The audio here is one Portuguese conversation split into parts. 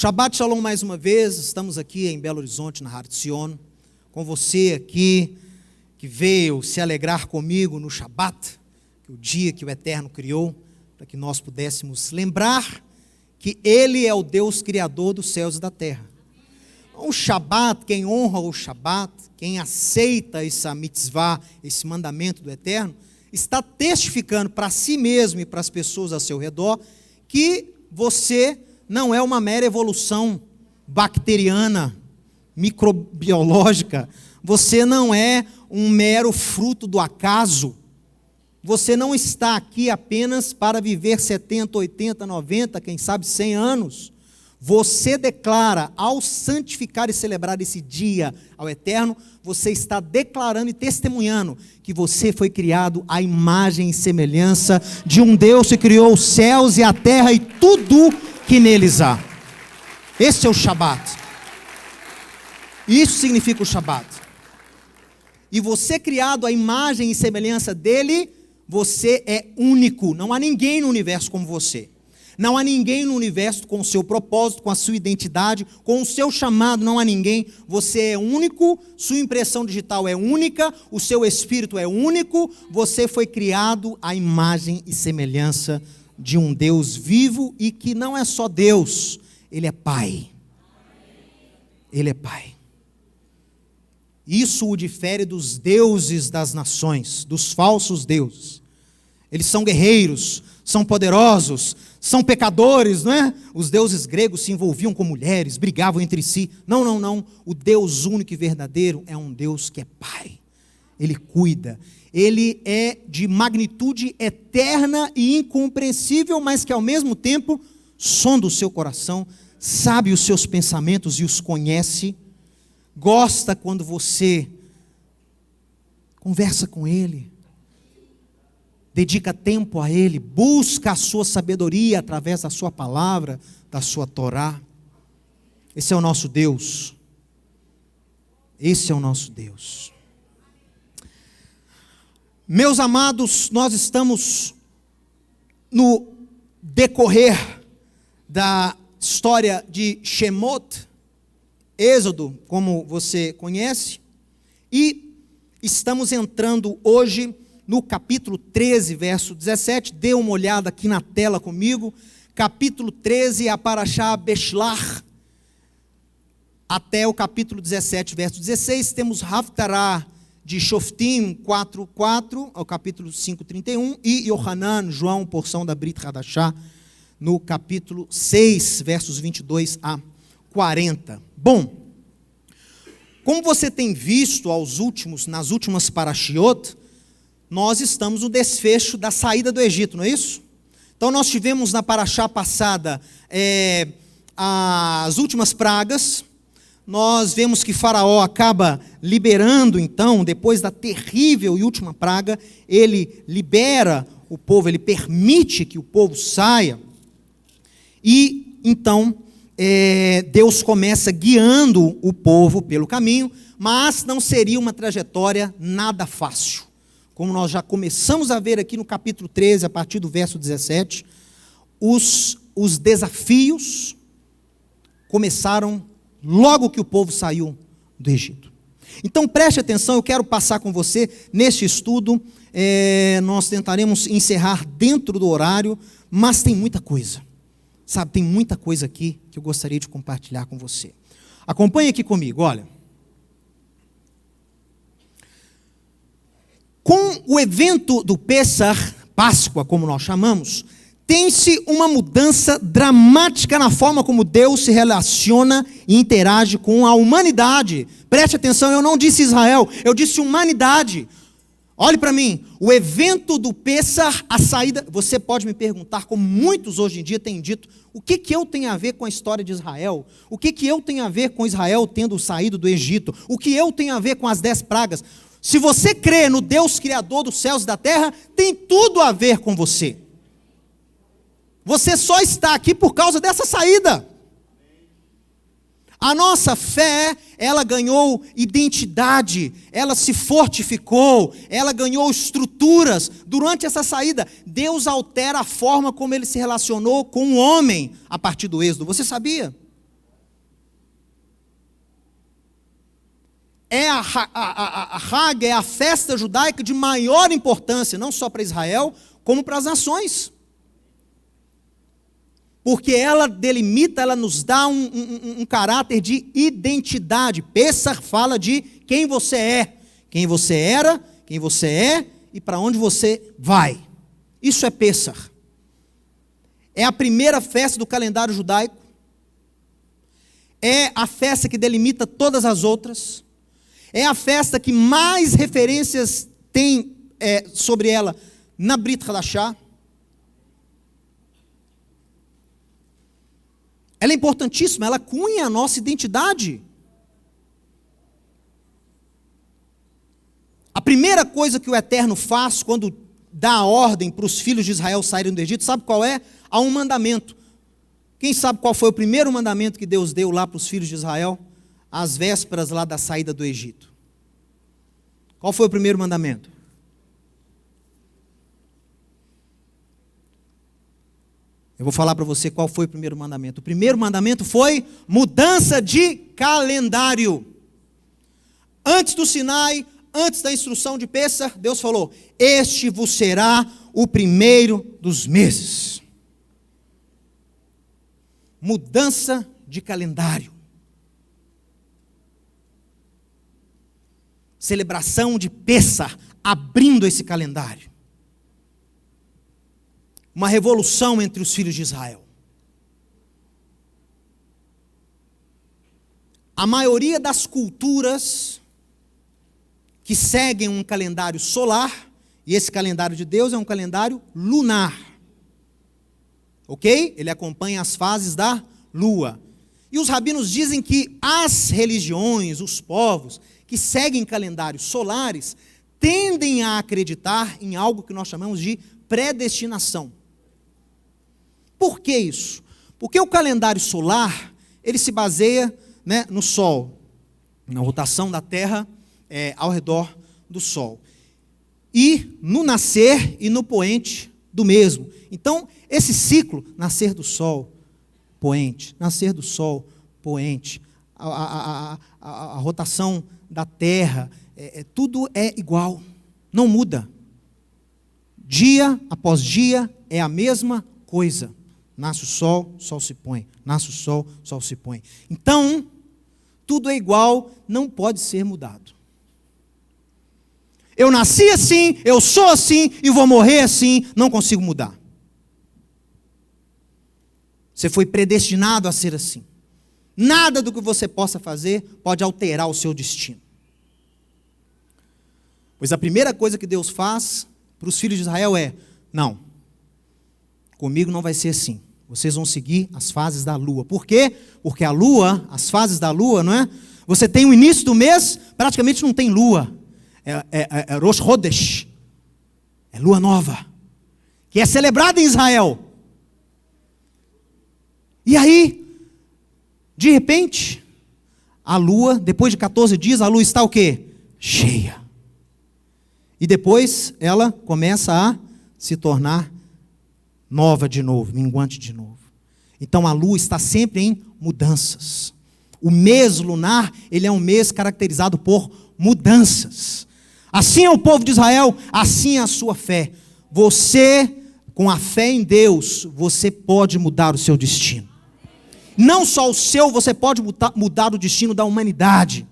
Shabbat Shalom mais uma vez, estamos aqui em Belo Horizonte, na Har Zion, com você aqui, que veio se alegrar comigo no Shabbat, o dia que o Eterno criou, para que nós pudéssemos lembrar que Ele é o Deus Criador dos céus e da terra. O Shabbat, quem honra o Shabbat, quem aceita essa mitzvah, esse mandamento do Eterno, está testificando para si mesmo e para as pessoas ao seu redor, que você não é uma mera evolução bacteriana, microbiológica, você não é um mero fruto do acaso, você não está aqui apenas para viver 70, 80, 90, quem sabe 100 anos, você declara, ao santificar e celebrar esse dia ao Eterno, você está declarando e testemunhando que você foi criado à imagem e semelhança de um Deus que criou os céus e a terra e tudo que neles há. Esse é o Shabbat. Isso significa o Shabbat. E você criado à imagem e semelhança dele, você é único. Não há ninguém no universo como você. Não há ninguém no universo com o seu propósito, com a sua identidade, com o seu chamado, não há ninguém. Você é único, sua impressão digital é única, o seu espírito é único, você foi criado à imagem e semelhança de um Deus vivo e que não é só Deus, Ele é Pai. Ele é Pai. Isso o difere dos deuses das nações, dos falsos deuses. Eles são guerreiros, são poderosos, são pecadores, não é? Os deuses gregos se envolviam com mulheres, brigavam entre si. Não, não, não. O Deus único e verdadeiro é um Deus que é Pai. Ele cuida. Ele é de magnitude eterna e incompreensível, mas que ao mesmo tempo sonda o seu coração, sabe os seus pensamentos e os conhece. Gosta quando você conversa com Ele, dedica tempo a Ele, busca a sua sabedoria através da sua palavra, da sua Torá. Esse é o nosso Deus. Esse é o nosso Deus. Meus amados, nós estamos no decorrer da história de Shemot, Êxodo, como você conhece, e estamos entrando hoje no capítulo 13, verso 17, dê uma olhada aqui na tela comigo, capítulo 13, a Parashá Beshlach, até o capítulo 17, verso 16, temos Haftarah de Shoftim 4:4, ao capítulo 5:31, e Yohanan, João, porção da Brit Hadashah, no capítulo 6, versos 22 a 40. Bom, como você tem visto nas últimas parashiot, nós estamos no desfecho da saída do Egito, não é isso? Então nós tivemos na parashá passada as últimas pragas. Nós vemos que Faraó acaba liberando, então, depois da terrível e última praga, ele libera o povo, ele permite que o povo saia. E então Deus começa guiando o povo pelo caminho, mas não seria uma trajetória nada fácil. Como nós já começamos a ver aqui no capítulo 13, a partir do verso 17, os desafios começaram logo que o povo saiu do Egito. Então preste atenção, eu quero passar com você neste estudo, nós tentaremos encerrar dentro do horário, mas tem muita coisa. Sabe, tem muita coisa aqui que eu gostaria de compartilhar com você. Acompanhe aqui comigo, olha. Com o evento do Pessach, Páscoa, como nós chamamos, tem-se uma mudança dramática na forma como Deus se relaciona e interage com a humanidade. Preste atenção, eu não disse Israel, eu disse humanidade. Olhe para mim, o evento do Pessach, a saída, você pode me perguntar, como muitos hoje em dia têm dito, o que eu tenho a ver com a história de Israel? O que eu tenho a ver com Israel tendo saído do Egito? O que eu tenho a ver com as 10 pragas? Se você crê no Deus Criador dos céus e da terra, tem tudo a ver com você. Você só está aqui por causa dessa saída. A nossa fé, ela ganhou identidade, ela se fortificou, ela ganhou estruturas durante essa saída. Deus altera a forma como ele se relacionou com o homem a partir do Êxodo. Você sabia? é a Hag, é a festa judaica de maior importância, não só para Israel, como para as nações. Porque ela delimita, ela nos dá um caráter de identidade. Pessach fala de quem você é, quem você era, quem você é e para onde você vai. Isso é Pessach. É a primeira festa do calendário judaico. É a festa que delimita todas as outras. É a festa que mais referências tem sobre ela na Brit Hadashah. Ela é importantíssima, ela cunha a nossa identidade. A primeira coisa que o Eterno faz quando dá a ordem para os filhos de Israel saírem do Egito, sabe qual é? Há um mandamento. Quem sabe qual foi o primeiro mandamento que Deus deu lá para os filhos de Israel, às vésperas lá da saída do Egito? Qual foi o primeiro mandamento? Eu vou falar para você qual foi o primeiro mandamento. O primeiro mandamento foi mudança de calendário. Antes do Sinai, antes da instrução de Pessach, Deus falou: este vos será o primeiro dos meses. Mudança de calendário. Celebração de Pessach, abrindo esse calendário. Uma revolução entre os filhos de Israel. A maioria das culturas que seguem um calendário solar, e esse calendário de Deus é um calendário lunar. Ok? Ele acompanha as fases da lua. E os rabinos dizem que as religiões, os povos que seguem calendários solares, tendem a acreditar em algo que nós chamamos de predestinação. Por que isso? Porque o calendário solar, ele se baseia, no Sol, na rotação da Terra ao redor do Sol. E no nascer e no poente do mesmo. Então, esse ciclo, nascer do Sol, poente, nascer do Sol, poente, a rotação da Terra, tudo é igual, não muda. Dia após dia é a mesma coisa. Nasce o sol, sol se põe. Nasce o sol, sol se põe. Então, tudo é igual, não pode ser mudado. Eu nasci assim, eu sou assim e vou morrer assim, não consigo mudar. Você foi predestinado a ser assim. Nada do que você possa fazer pode alterar o seu destino. Pois a primeira coisa que Deus faz para os filhos de Israel é: não, comigo não vai ser assim. Vocês vão seguir as fases da lua. Por quê? Porque a lua, as fases da lua, não é? Você tem o início do mês, praticamente não tem lua. É Rosh Chodesh. É lua nova. Que é celebrada em Israel. E aí, de repente, a lua, depois de 14 dias, a lua está o quê? Cheia. E depois ela começa a se tornar nova de novo, minguante de novo. Então a lua está sempre em mudanças. O mês lunar, ele é um mês caracterizado por mudanças. Assim é o povo de Israel, assim é a sua fé. Você, com a fé em Deus, você pode mudar o seu destino. Não só o seu, você pode mudar o destino da humanidade.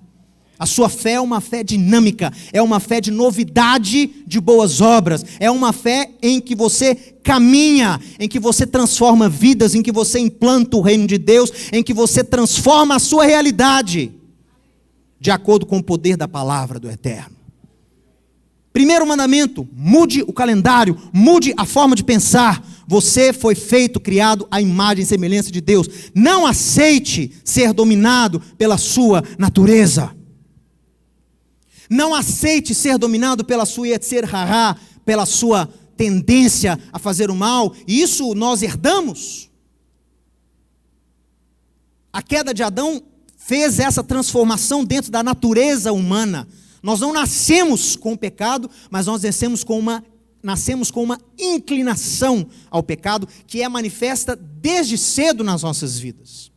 A sua fé é uma fé dinâmica, é uma fé de novidade de boas obras, é uma fé em que você caminha, em que você transforma vidas, em que você implanta o reino de Deus, em que você transforma a sua realidade, de acordo com o poder da palavra do Eterno. Primeiro mandamento: mude o calendário, mude a forma de pensar. Você foi feito, criado à imagem e semelhança de Deus. Não aceite ser dominado pela sua natureza. Não aceite ser dominado pela sua yetzer hará, pela sua tendência a fazer o mal. E isso nós herdamos. A queda de Adão fez essa transformação dentro da natureza humana. Nós não nascemos com o pecado, mas nós nascemos com uma inclinação ao pecado que é manifesta desde cedo nas nossas vidas.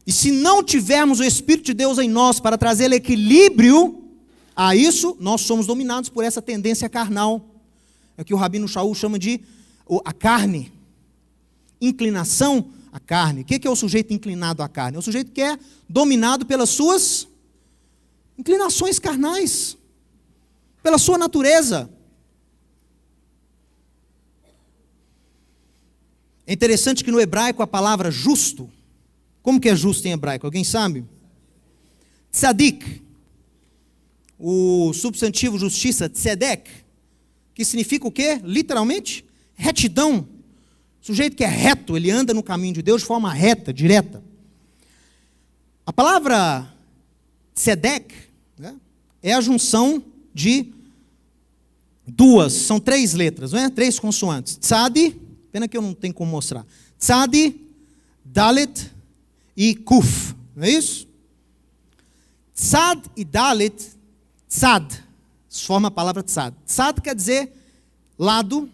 E se não tivermos o Espírito de Deus em nós para trazer equilíbrio a isso, nós somos dominados por essa tendência carnal. É o que o Rabino Shaul chama de a carne. Inclinação à carne. O que é o sujeito inclinado à carne? É o sujeito que é dominado pelas suas inclinações carnais, pela sua natureza. É interessante que no hebraico a palavra justo, como que é justo em hebraico? Alguém sabe? Tzadik. O substantivo justiça, tzedek, que significa o quê? Literalmente, retidão. O sujeito que é reto, ele anda no caminho de Deus de forma reta, direta. A palavra tzedek, né, é a junção de duas, são 3 letras, não é? 3 consoantes. Tzadi, pena que eu não tenho como mostrar. Tzadi, Dalet e Kuf, não é isso? Tzad e Dalet, tzad, forma a palavra tzad. Tzad quer dizer lado,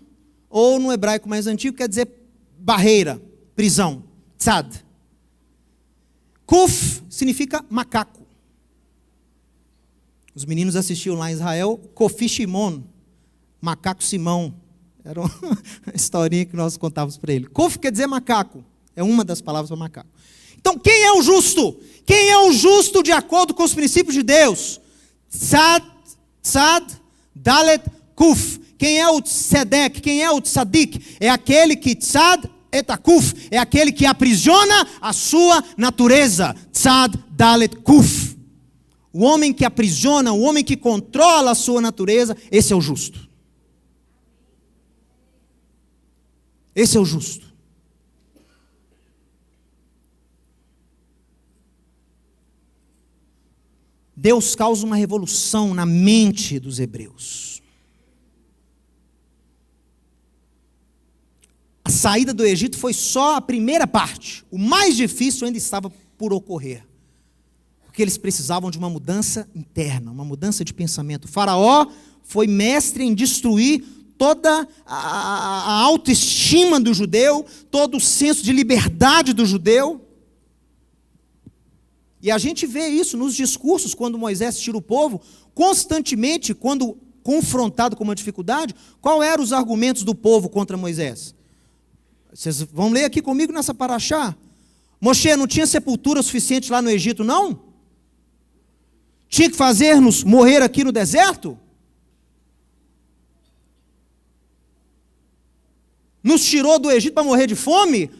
ou no hebraico mais antigo quer dizer barreira, prisão. Tzad. Kuf significa macaco. Os meninos assistiam lá em Israel, Kofi Shimon, macaco Simão. Era uma historinha que nós contávamos para ele. Kuf quer dizer macaco, é uma das palavras para macaco. Então, quem é o justo? Quem é o justo de acordo com os princípios de Deus? Tzad, Dalet, Kuf. Quem é o tzedek? Quem é o tzadik? É aquele que tzad et kuf. É aquele que aprisiona a sua natureza. Tzad, Dalet, Kuf. O homem que aprisiona, o homem que controla a sua natureza, esse é o justo. Esse é o justo. Deus causa uma revolução na mente dos hebreus. A saída do Egito foi só a primeira parte. O mais difícil ainda estava por ocorrer. Porque eles precisavam de uma mudança interna, uma mudança de pensamento. O faraó foi mestre em destruir toda a autoestima do judeu, todo o senso de liberdade do judeu. E a gente vê isso nos discursos, quando Moisés tira o povo, constantemente, quando confrontado com uma dificuldade, qual eram os argumentos do povo contra Moisés? Vocês vão ler aqui comigo nessa paraxá. Moshe, não tinha sepultura suficiente lá no Egito, não? Tinha que fazer-nos morrer aqui no deserto? Nos tirou do Egito para morrer de fome?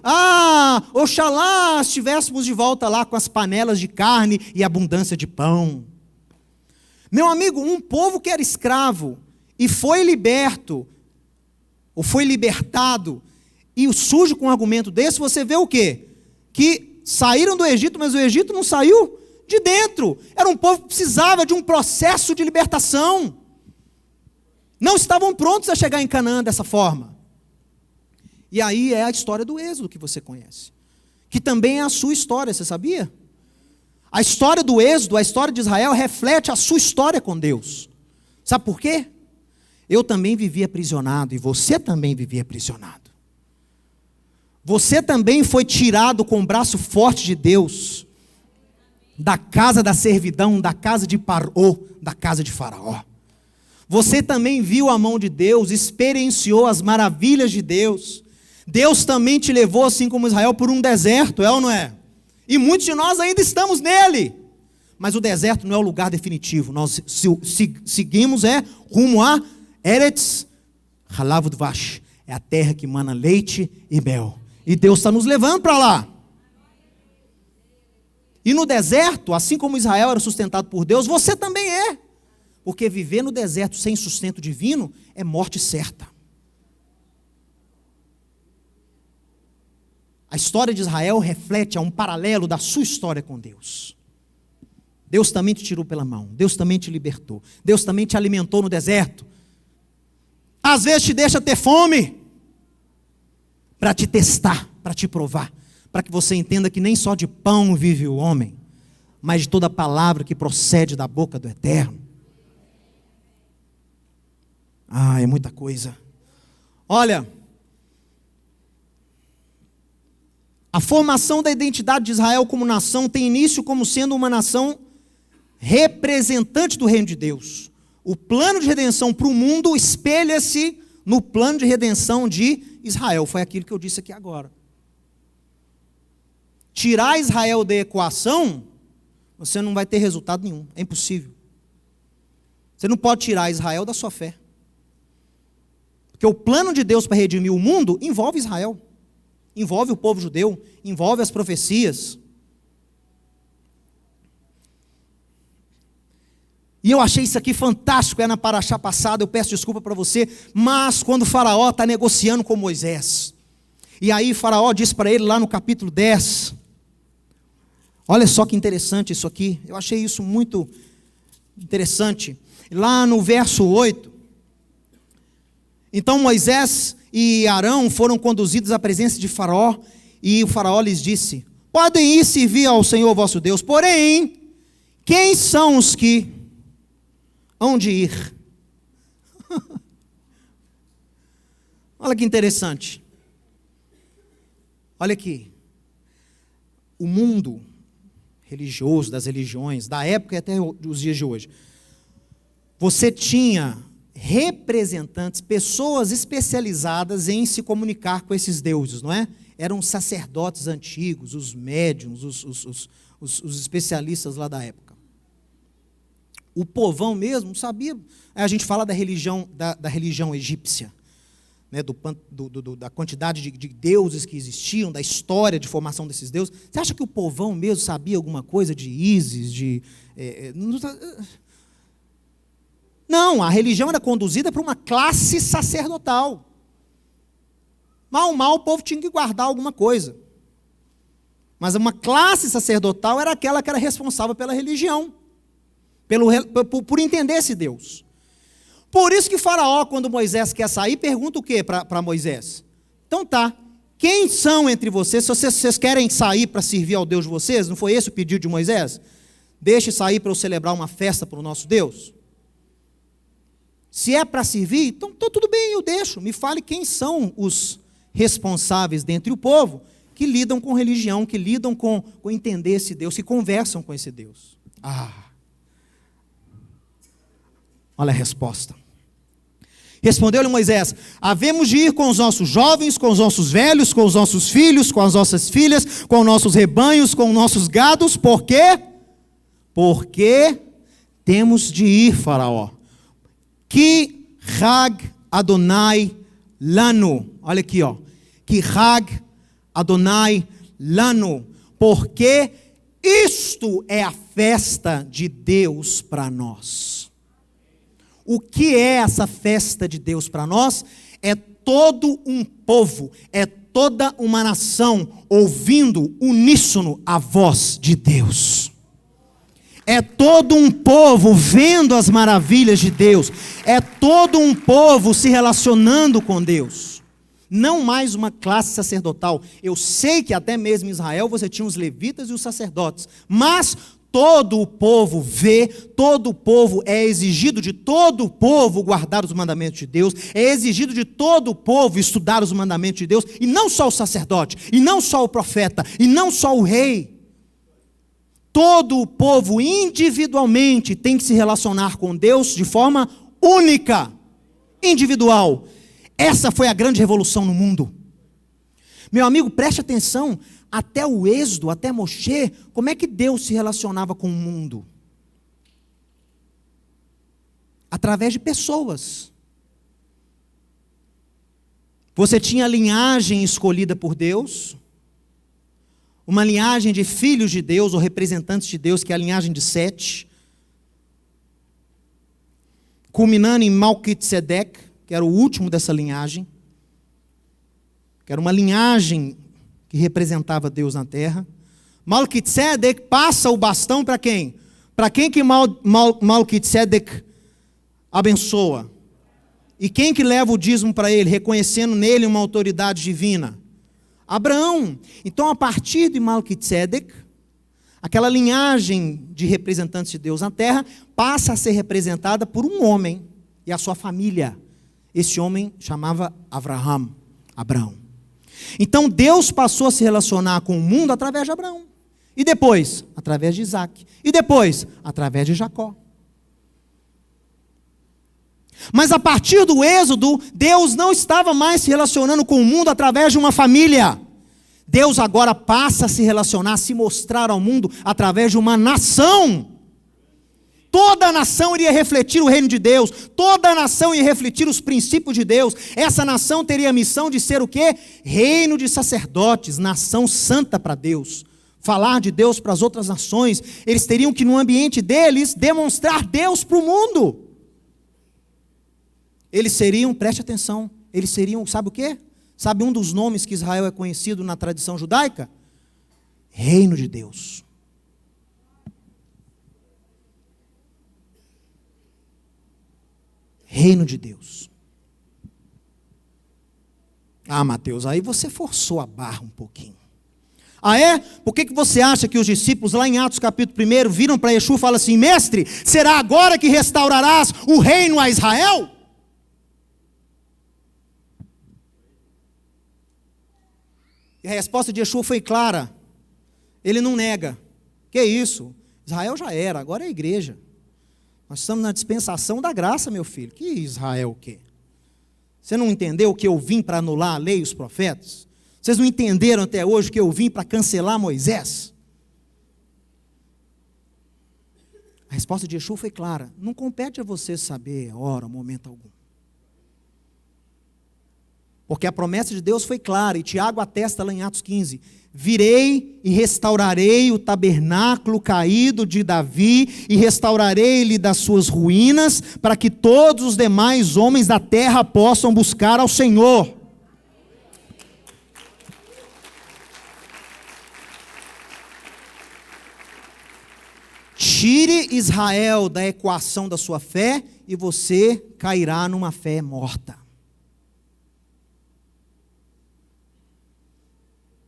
Oxalá estivéssemos de volta lá com as panelas de carne e abundância de pão. Meu amigo, um povo que era escravo e foi liberto, ou foi libertado, e surge com um argumento desse, você vê o quê? Que saíram do Egito, mas o Egito não saiu de dentro. Era um povo que precisava de um processo de libertação. Não estavam prontos a chegar em Canaã dessa forma. E aí é a história do Êxodo que você conhece, que também é a sua história, você sabia? A história do Êxodo, a história de Israel, reflete a sua história com Deus. Sabe por quê? Eu também vivia aprisionado, e você também vivia aprisionado. Você também foi tirado com o braço forte de Deus, da casa da servidão, da casa de Paró, da casa de Faraó. Você também viu a mão de Deus, experienciou as maravilhas de Deus. Deus também te levou, assim como Israel, por um deserto, é ou não é? E muitos de nós ainda estamos nele. Mas o deserto não é o lugar definitivo. Nós seguimos rumo a Eretz Halav Dvash. É a terra que mana leite e mel. E Deus está nos levando para lá. E no deserto, assim como Israel era sustentado por Deus, você também é. Porque viver no deserto sem sustento divino é morte certa. A história de Israel reflete um paralelo da sua história com Deus. Deus também te tirou pela mão. Deus também te libertou. Deus também te alimentou no deserto. Às vezes te deixa ter fome. Para te testar, para te provar. Para que você entenda que nem só de pão vive o homem, mas de toda palavra que procede da boca do Eterno. É muita coisa. Olha, A formação da identidade de Israel como nação tem início como sendo uma nação representante do reino de Deus. O plano de redenção para o mundo espelha-se no plano de redenção de Israel. Foi aquilo que eu disse aqui agora. Tirar Israel da equação, você não vai ter resultado nenhum. É impossível. Você não pode tirar Israel da sua fé. Porque o plano de Deus para redimir o mundo envolve Israel. Envolve o povo judeu, envolve as profecias. E eu achei isso aqui fantástico, na paraxá passada, eu peço desculpa para você, mas quando o faraó está negociando com Moisés, e aí o faraó diz para ele lá no capítulo 10, olha só que interessante isso aqui, eu achei isso muito interessante, lá no verso 8, então Moisés e Arão foram conduzidos à presença de Faraó, e o Faraó lhes disse: podem ir servir ao Senhor vosso Deus, porém, quem são os que hão de ir? Olha que interessante. Olha aqui. O mundo religioso, das religiões, da época e até os dias de hoje, você tinha representantes, pessoas especializadas em se comunicar com esses deuses, não é? Eram os sacerdotes antigos, os médiuns, os especialistas lá da época. O povão mesmo sabia, a gente fala da religião, da religião egípcia, né, da quantidade de deuses que existiam, da história de formação desses deuses. Você acha que o povão mesmo sabia alguma coisa de Ísis, Não, a religião era conduzida por uma classe sacerdotal. Mal o povo tinha que guardar alguma coisa. Mas uma classe sacerdotal era aquela que era responsável pela religião, por entender esse Deus. Por isso que Faraó, quando Moisés quer sair, pergunta o quê para Moisés? Então tá, quem são entre vocês? Se vocês querem sair para servir ao Deus de vocês, não foi esse o pedido de Moisés? Deixe sair para eu celebrar uma festa para o nosso Deus. Se é para servir, então tudo bem, eu deixo. Me fale quem são os responsáveis dentre o povo que lidam com religião, que lidam com entender esse Deus, que conversam com esse Deus. Olha a resposta. Respondeu-lhe Moisés: havemos de ir com os nossos jovens, com os nossos velhos, com os nossos filhos, com as nossas filhas, com os nossos rebanhos, com os nossos gados, por quê? Porque temos de ir, Faraó. Ki Hag Adonai Lanu. Olha aqui, ó. Ki Hag Adonai Lanu. Porque isto é a festa de Deus para nós. O que é essa festa de Deus para nós? É todo um povo, é toda uma nação ouvindo uníssono a voz de Deus. É todo um povo vendo as maravilhas de Deus. É todo um povo se relacionando com Deus. Não mais uma classe sacerdotal. Eu sei que até mesmo em Israel você tinha os levitas e os sacerdotes. Mas todo o povo vê, todo o povo é exigido de todo o povo guardar os mandamentos de Deus. É exigido de todo o povo estudar os mandamentos de Deus. E não só o sacerdote, e não só o profeta, e não só o rei. Todo o povo individualmente tem que se relacionar com Deus de forma única, individual. Essa foi a grande revolução no mundo. Meu amigo, preste atenção, até o Êxodo, até Moshe, como é que Deus se relacionava com o mundo? Através de pessoas. Você tinha a linhagem escolhida por Deus, uma linhagem de filhos de Deus, ou representantes de Deus, que é a linhagem de Sete, culminando em Malquisedeque, que era o último dessa linhagem, que era uma linhagem que representava Deus na terra. Malquisedeque passa o bastão para quem? Para quem que Malquisedeque abençoa? E quem que leva o dízimo para ele, reconhecendo nele uma autoridade divina? Abraão. Então, a partir de Malquisedeque, aquela linhagem de representantes de Deus na terra passa a ser representada por um homem e a sua família. Esse homem chamava Abraão. Então Deus passou a se relacionar com o mundo através de Abraão. E depois, através de Isaac. E depois, através de Jacó. Mas a partir do Êxodo, Deus não estava mais se relacionando com o mundo através de uma família. Deus agora passa a se relacionar, a se mostrar ao mundo através de uma nação. Toda a nação iria refletir o reino de Deus. Toda a nação ia refletir os princípios de Deus. Essa nação teria a missão de ser o quê? Reino de sacerdotes, nação santa para Deus. Falar de Deus para as outras nações. Eles teriam que, no ambiente deles, demonstrar Deus para o mundo. Eles seriam, preste atenção, eles seriam, sabe o quê? Sabe um dos nomes que Israel é conhecido na tradição judaica? Reino de Deus. Reino de Deus. Ah, Mateus, aí você forçou a barra um pouquinho. Ah, é? Por que você acha que os discípulos, lá em Atos capítulo 1, viram para Yeshua e falam assim: mestre, será agora que restaurarás o reino a Israel? E a resposta de Yeshua foi clara. Ele não nega. Que isso? Israel já era, agora é a igreja. Nós estamos na dispensação da graça, meu filho. Que Israel o quê? Você não entendeu que eu vim para anular a lei e os profetas? Vocês não entenderam até hoje que eu vim para cancelar Moisés? A resposta de Yeshua foi clara. Não compete a você saber a hora, momento algum. Porque a promessa de Deus foi clara, e Tiago atesta lá em Atos 15: virei e restaurarei o tabernáculo caído de Davi, e restaurarei-lhe das suas ruínas, para que todos os demais homens da terra possam buscar ao Senhor. Tire Israel da equação da sua fé, e você cairá numa fé morta.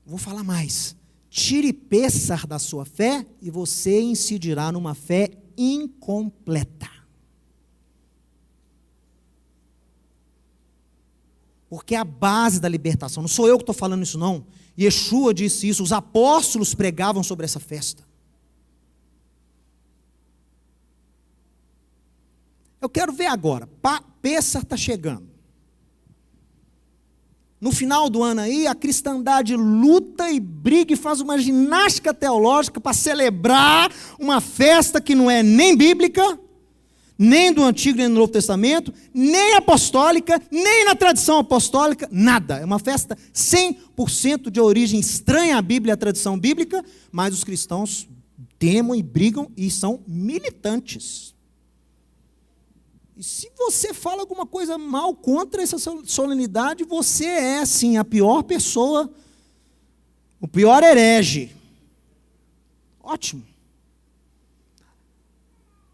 Vou falar mais. Tire Pêssar da sua fé e você incidirá numa fé incompleta. Porque é a base da libertação. Não sou eu que estou falando isso, não. Yeshua disse isso. Os apóstolos pregavam sobre essa festa. Eu quero ver agora. Pêssar está chegando. No final do ano aí, a cristandade luta e briga e faz uma ginástica teológica para celebrar uma festa que não é nem bíblica, nem do Antigo nem do Novo Testamento, nem apostólica, nem na tradição apostólica, nada. É uma festa 100% de origem estranha à Bíblia e à tradição bíblica, mas os cristãos temem e brigam e são militantes. E se você fala alguma coisa mal contra essa solenidade, você é, sim, a pior pessoa, o pior herege. Ótimo.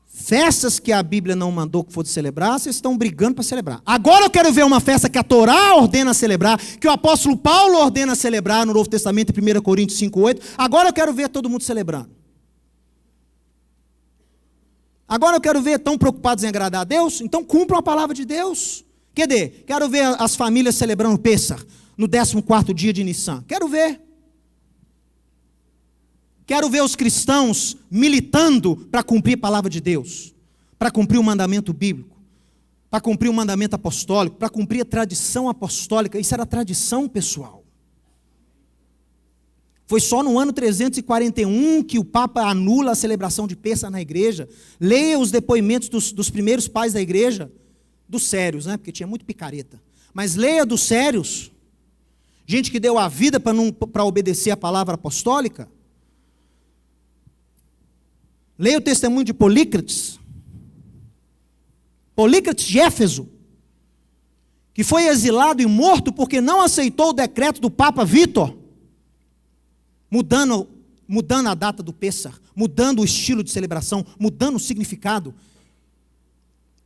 Festas que a Bíblia não mandou que fosse celebrar, vocês estão brigando para celebrar. Agora eu quero ver uma festa que a Torá ordena celebrar, que o apóstolo Paulo ordena celebrar no Novo Testamento, em 1 Coríntios 5:8. Agora eu quero ver todo mundo celebrando. Agora eu quero ver tão preocupados em agradar a Deus, então cumpram a palavra de Deus. Quero ver as famílias celebrando Pêssar no 14º dia de Nissan. Quero ver. Quero ver os cristãos militando para cumprir a palavra de Deus, para cumprir o mandamento bíblico, para cumprir o mandamento apostólico, para cumprir a tradição apostólica. Isso era tradição, pessoal. Foi só no ano 341 que o Papa anula a celebração de Pêssar na igreja. Leia os depoimentos dos primeiros pais da igreja, dos sérios, né? Porque tinha muito picareta. Mas leia dos sérios, gente que deu a vida para obedecer a palavra apostólica. Leia o testemunho de Polícrates de Éfeso, que foi exilado e morto porque não aceitou o decreto do Papa Vítor, mudando a data do Pêssar, mudando o estilo de celebração, mudando o significado.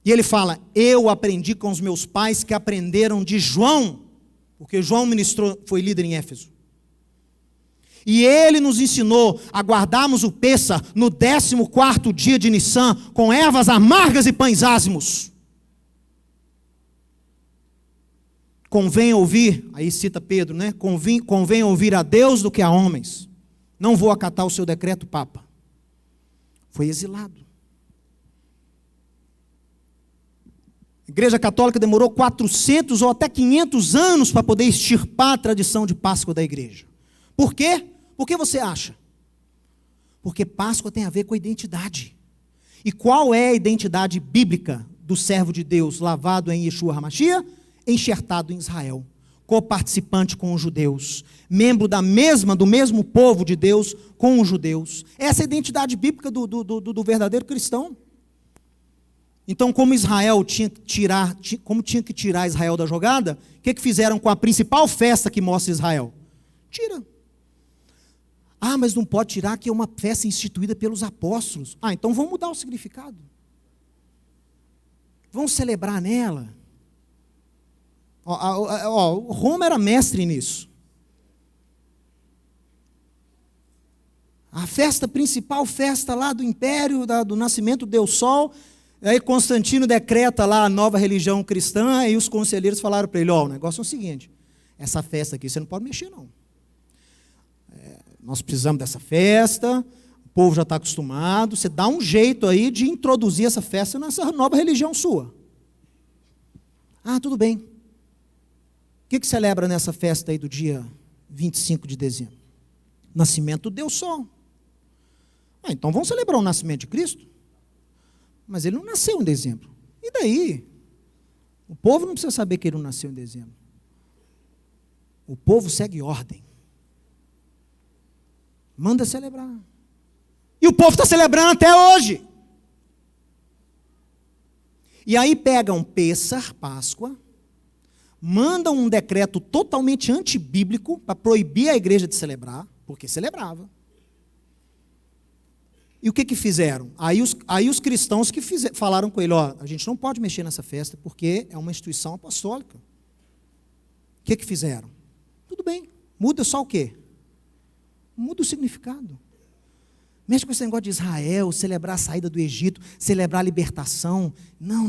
E ele fala: eu aprendi com os meus pais que aprenderam de João, porque João foi líder em Éfeso. E ele nos ensinou a guardarmos o Pêssar no 14º dia de Nissan, com ervas amargas e pães ázimos. Convém ouvir, aí cita Pedro, né? Convém ouvir a Deus do que a homens. Não vou acatar o seu decreto, Papa. Foi exilado. A Igreja Católica demorou 400 ou até 500 anos para poder extirpar a tradição de Páscoa da igreja. Por quê? Por que você acha? Porque Páscoa tem a ver com a identidade. E qual é a identidade bíblica do servo de Deus lavado em Yeshua HaMashiach? Enxertado em Israel, coparticipante com os judeus, membro do mesmo povo de Deus com os judeus. Essa é a identidade bíblica do verdadeiro cristão. Então, como tinha que tirar Israel da jogada, o que fizeram com a principal festa que mostra Israel? Tira. Ah, mas não pode tirar, que é uma festa instituída pelos apóstolos. Ah, então vamos mudar o significado. Vamos celebrar nela. Roma era mestre nisso. A festa principal, festa lá do império, do nascimento do Deus Sol. Aí Constantino decreta lá a nova religião cristã, e os conselheiros falaram para ele, o negócio é o seguinte, essa festa aqui você não pode mexer não. Nós precisamos dessa festa, o povo já está acostumado, você dá um jeito aí de introduzir essa festa nessa nova religião sua. Ah, tudo bem. O que celebra nessa festa aí do dia 25 de dezembro? Nascimento do Deus Sol. Ah, então vamos celebrar o nascimento de Cristo? Mas ele não nasceu em dezembro. E daí? O povo não precisa saber que ele não nasceu em dezembro. O povo segue ordem. Manda celebrar. E o povo está celebrando até hoje. E aí pegam Pêssar, Páscoa, mandam um decreto totalmente antibíblico para proibir a igreja de celebrar, porque celebrava. E o que fizeram? Aí os cristãos que falaram com ele, a gente não pode mexer nessa festa, porque é uma instituição apostólica. O que fizeram? Tudo bem, muda só o quê? Muda o significado. Mexe com esse negócio de Israel, celebrar a saída do Egito, celebrar a libertação. Não.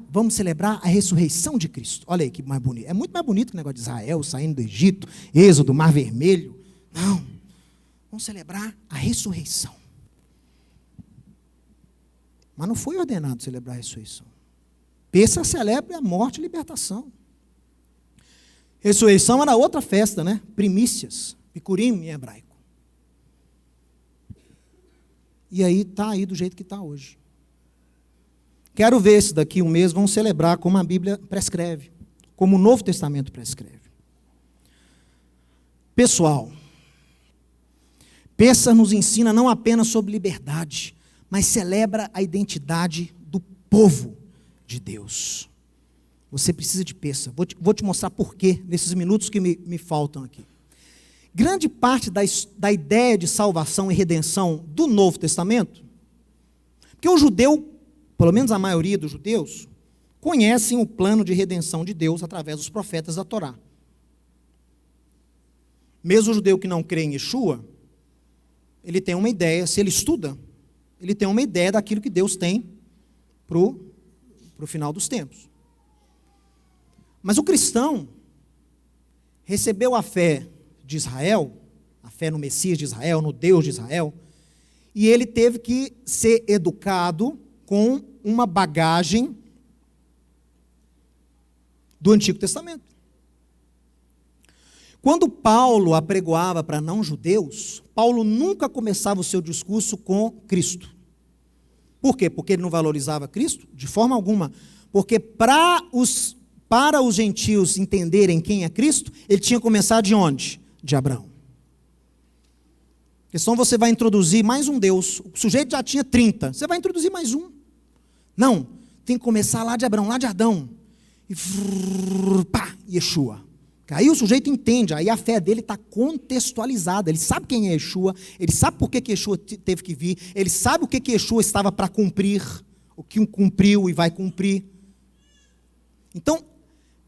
Vamos celebrar a ressurreição de Cristo. Olha aí que mais bonito. É muito mais bonito que o negócio de Israel, saindo do Egito, Êxodo, Mar Vermelho. Não. Vamos celebrar a ressurreição. Mas não foi ordenado celebrar a ressurreição. Pêssar celebra a morte e a libertação. Ressurreição era outra festa, né? Primícias, Picurim em hebraico. E aí está aí do jeito que está hoje. Quero ver se daqui um mês vão celebrar como a Bíblia prescreve, como o Novo Testamento prescreve. Pessoal, Pêssar nos ensina não apenas sobre liberdade, mas celebra a identidade do povo de Deus. Você precisa de Pêssar. Vou te mostrar por quê, nesses minutos que me faltam aqui. Grande parte da ideia de salvação e redenção do Novo Testamento, porque o judeu, pelo menos a maioria dos judeus, conhecem o plano de redenção de Deus através dos profetas da Torá. Mesmo o judeu que não crê em Yeshua, ele tem uma ideia, se ele estuda, ele tem uma ideia daquilo que Deus tem para o final dos tempos. Mas o cristão recebeu a fé de Israel, a fé no Messias de Israel, no Deus de Israel, e ele teve que ser educado com uma bagagem do Antigo Testamento. Quando Paulo apregoava para não-judeus, Paulo nunca começava o seu discurso com Cristo. Por quê? Porque ele não valorizava Cristo? De forma alguma. Porque para os gentios entenderem quem é Cristo, ele tinha que começar de onde? De Abraão. Porque senão você vai introduzir mais um Deus. O sujeito já tinha 30, você vai introduzir mais um. Não, tem que começar lá de Abraão, lá de Adão. E pá, Yeshua. Aí o sujeito entende, aí a fé dele está contextualizada, ele sabe quem é Yeshua, ele sabe por que Yeshua teve que vir, ele sabe o que Yeshua estava para cumprir, o que cumpriu e vai cumprir. Então,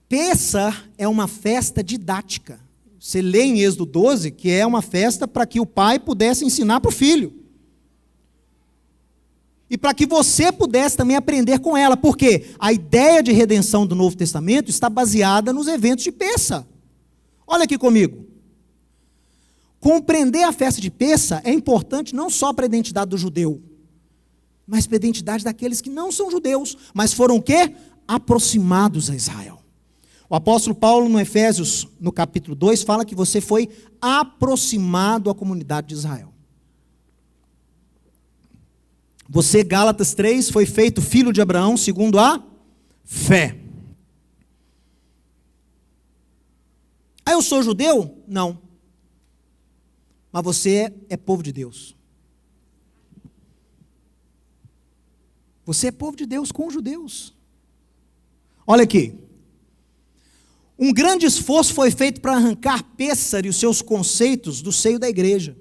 Pêssar é uma festa didática. Você lê em Êxodo 12 que é uma festa para que o pai pudesse ensinar para o filho. e para que você pudesse também aprender com ela, porque a ideia de redenção do Novo Testamento está baseada nos eventos de Pessa. Olha aqui comigo. Compreender a festa de Pessa é importante não só para a identidade do judeu, mas para a identidade daqueles que não são judeus, mas foram o quê? Aproximados a Israel. O apóstolo Paulo, no Efésios, no capítulo 2, fala que você foi aproximado à comunidade de Israel. Você, Gálatas 3, foi feito filho de Abraão segundo a fé. Ah, eu sou judeu? Não. Mas você é povo de Deus. Você é povo de Deus com os judeus. Olha aqui. Um grande esforço foi feito para arrancar Pêssar e os seus conceitos do seio da igreja.